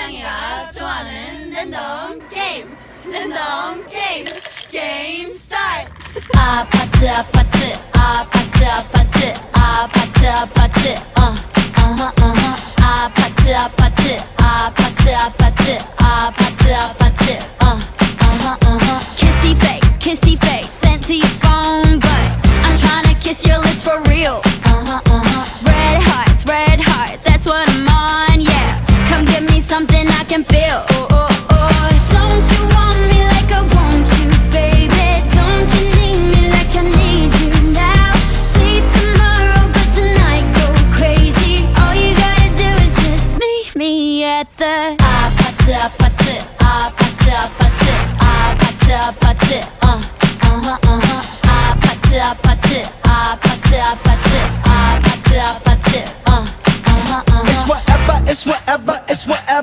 고양이가 좋아하는 랜덤 게임 게임 스타트. 아파트 아파트 아파트 아파트 아파트 아파트 아파트 아파트 아파트 아파트 아파트 아파트 kissy face sent to your phone but I'm tryna kiss your lips for real. Red hearts, that's what I'm on, yeah. Come give me something I can feel. Don't you want me like I want you, baby? Don't you need me like I need you now? See tomorrow, but tonight go crazy. All you gotta do is just meet me at the 아파트 아파트 아파트 아파트 아파트 아파트 아파트 아파트 아파트 아파트 아파트 아파트 It's whatever, it's whatever, it's whatever.